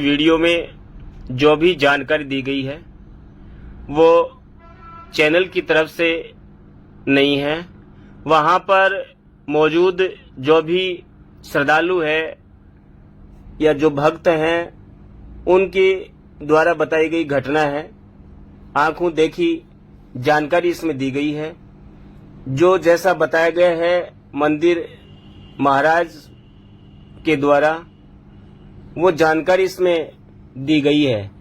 Video में जो भी जानकारी दी गई है वो चैनल की तरफ से नहीं है। वहाँ पर मौजूद जो भी श्रद्धालु है या जो भक्त हैं उनके द्वारा बताई गई घटना है। आंखों देखी जानकारी इसमें दी गई है। जो जैसा बताया गया है मंदिर महाराज के द्वारा वो जानकारी इसमें दी गई है।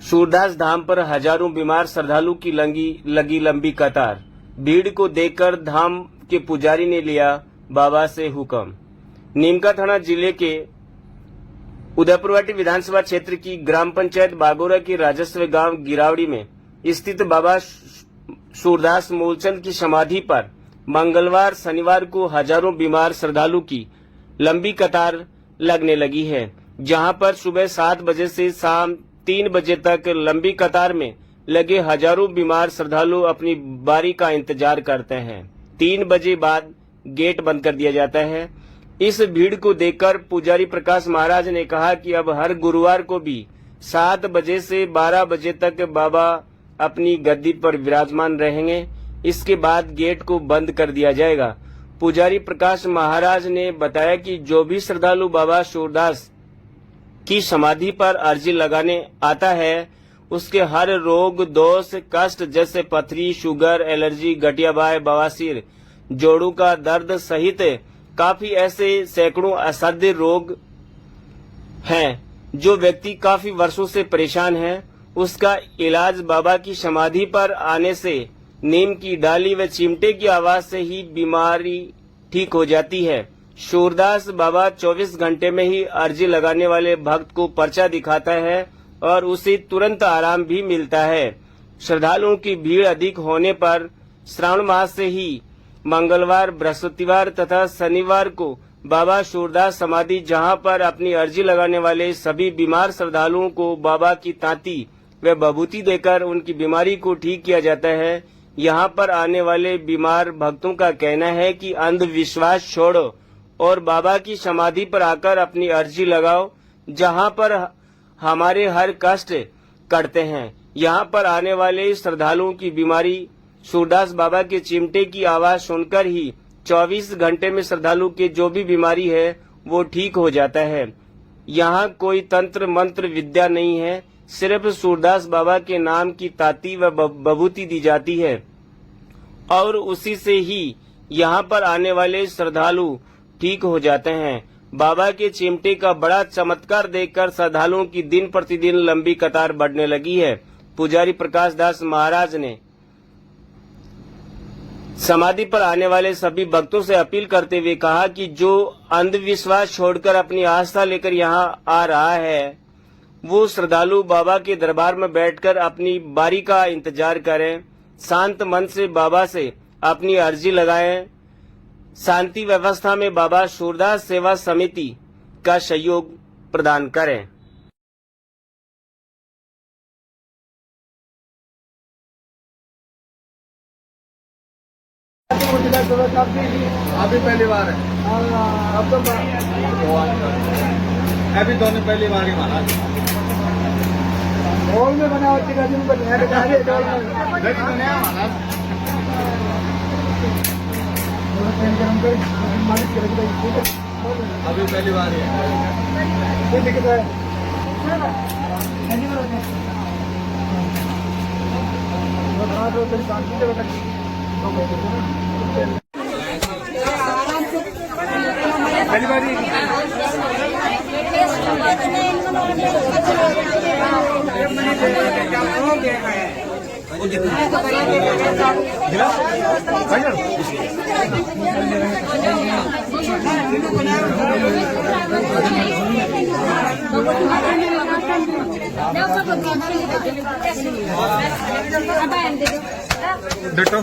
सूरदास धाम पर हजारों बीमार श्रद्धालु की लगी लंबी कतार। भीड़ को देखकर धाम के पुजारी ने लिया बाबा से हुक्म। नीमका थाना जिले के उदयपुरवाटी विधानसभा क्षेत्र की ग्राम पंचायत बागोरा के राजस्व गांव गिरावड़ी में स्थित बाबा सूरदास मूलचंद की समाधि पर मंगलवार शनिवार को हजारों बीमार श्रद्धालु की लंबी कतार लगने लगी है। जहां पर सुबह 7 बजे से शाम 3 बजे तक लंबी कतार में लगे हजारों बीमार श्रद्धालु अपनी बारी का इंतजार करते हैं। 3 बजे बाद गेट बंद कर दिया जाता है। इस भीड़ को देखकर पुजारी प्रकाश महाराज ने कहा कि अब हर गुरुवार को भी 7 बजे से 12 बजे तक बाबा अपनी गद्दी पर विराजमान रहेंगे। इसके बाद गेट को बंद कर दिया जाएगा। पुजारी प्रकाश महाराज ने बताया कि जो भी श्रद्धालु बाबा सूरदास की समाधि पर अर्जी लगाने आता है उसके हर रोग दोष कष्ट जैसे पथरी शुगर एलर्जी गठियाबाई बवासीर जोड़ों का दर्द सहित काफी ऐसे सैकड़ों असाध्य रोग हैं जो व्यक्ति काफी वर्षों से परेशान है। उसका इलाज बाबा की समाधि पर आने से नीम की डाली व चिमटे की आवाज से ही बीमारी ठीक हो जाती है। सूरदास बाबा 24 घंटे में ही अर्जी लगाने वाले भक्त को पर्चा दिखाता है और उसे तुरंत आराम भी मिलता है। श्रद्धालुओं की भीड़ अधिक होने पर श्रावण मास से ही मंगलवार बृहस्पतिवार तथा शनिवार को बाबा सूरदास समाधि जहां पर अपनी अर्जी लगाने वाले सभी बीमार श्रद्धालुओं को बाबा की तांती व बभूति देकर उनकी बीमारी को ठीक किया जाता है। यहाँ पर आने वाले बीमार भक्तों का कहना है कि अंधविश्वास छोड़ो और बाबा की समाधि पर आकर अपनी अर्जी लगाओ जहाँ पर हमारे हर कष्ट कटते हैं। यहाँ पर आने वाले श्रद्धालुओं की बीमारी सूरदास बाबा के चिमटे की आवाज सुनकर ही 24 घंटे में श्रद्धालु के जो भी बीमारी है वो ठीक हो जाता है। यहाँ कोई तंत्र मंत्र विद्या नहीं है, सिर्फ सूरदास बाबा के नाम की ताती व बभूति दी जाती है और उसी से ही यहाँ पर आने वाले श्रद्धालु ठीक हो जाते हैं। बाबा के चिमटे का बड़ा चमत्कार देखकर श्रद्धालुओं की दिन प्रतिदिन लंबी कतार बढ़ने लगी है। पुजारी प्रकाश दास महाराज ने समाधि पर आने वाले सभी भक्तों से अपील करते हुए कहा कि जो अंधविश्वास छोड़कर अपनी आस्था लेकर यहाँ आ रहा है वो श्रद्धालु बाबा के दरबार में बैठकर अपनी बारी का इंतजार करें, शांत मन से बाबा से अपनी अर्जी लगाएं। शांति व्यवस्था में बाबा सूरदास सेवा समिति का सहयोग प्रदान करें। अभी पहली बार है, अब तो अभी दोनों पहली बार ही महाराज हॉल में बना होती है महाराज। अभी पहली बार ही है। दिक्कत है पहली बार देखो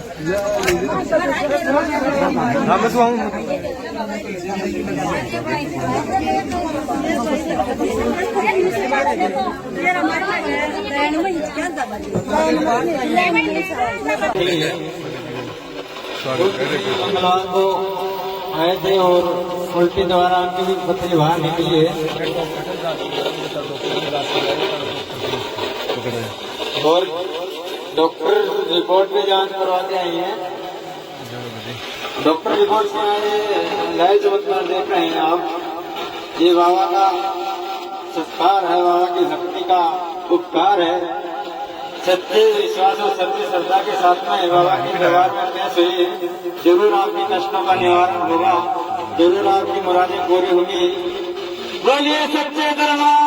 हाँ मैं सुनाऊँ मंगलवार को आए थे और उल्टी द्वारा उनकी भी पत्नी बाहर निकली है। और डॉक्टर रिपोर्ट भी जांच करवा के आई है। डॉक्टर रिपोर्ट से आए नए चमत्कार देख रहे हैं आप। ये बाबा का संस्कार है, बाबा की शक्ति का उपकार है। सच्चे विश्वास और सच्ची श्रद्धा के साथ में बाबा की दरबार में पेश हुई, जरूर आपकी कष्टों का निवारण होगा, जरूर आपकी मुरादें पूरी होंगी। बोलिए सच्चे दरबार।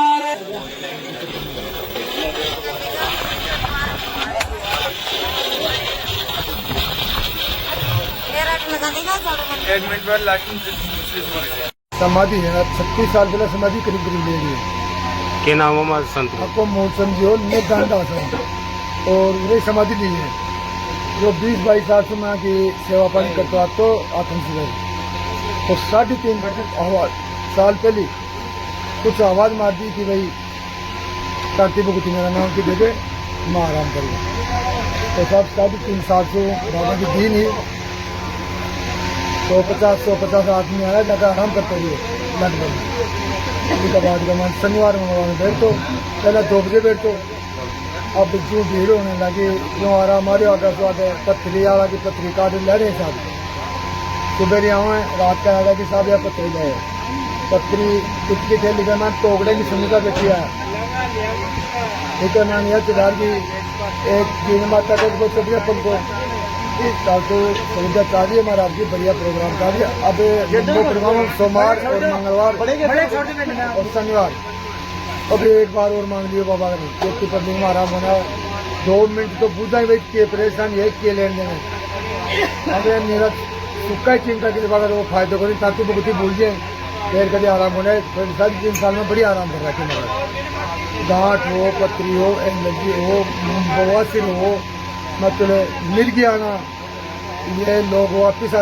एक मिनट बाद समाधि है 36 साल पहले समाधि करीब करीब ले गई। के नाम है संत आपको मौसम जो दास और वही समाधि ली है जो 20-22 साल से मैं की सेवा पानी करता तो आत्म से तो 3.5 आवाज साल पहले कुछ आवाज मार दी कि भाई कार्तिक भगवती मेरा नाम की दे माँ आराम करेगा। तो सब 3.5 साल से बाबा की दीन ही 150 आदमी आया जाकर आराम करते हुए लगभग। उसके बाद मैं शनिवार मंगलवार बैठो, पहले 2 बजे बैठो, अब जो भीड़ होने लगी जो आ रहा हमारे ऑर्डर तो आगे पत्थरी आला की पत्थरी काट ले रहे साहब। सुबह आऊँ रात का आएगा कि साहब यह पत्थरी लाए पत्थरी कुछ की खेल लिखा मैं टोकड़े की सुनिका बैठी है। ठीक है मैं यह चिदार की एक दिन माता को चलिए अपन को साल तो सुविधा चाहिए हमारा आपकी बढ़िया प्रोग्राम चाहिए। अब प्रोग्राम सोमवार और मंगलवार और शनिवार। अब एक बार और मांग लियो बाबा ने पर दिन आराम होना 2 मिनट तो पूछा ही भाई के परेशान ये के लेन देने। अब मेरा सुखा चिंता के बाद वो फायदे को नहीं ताकि बहुत ही भूल जाए फिर कभी आराम होना है। 3 साल में बड़ी आराम कर रहा है। गांठ हो, पथरी हो, एलर्जी हो, बवासीर हो, मतलब मिर्गी आना, ये लोग वापिस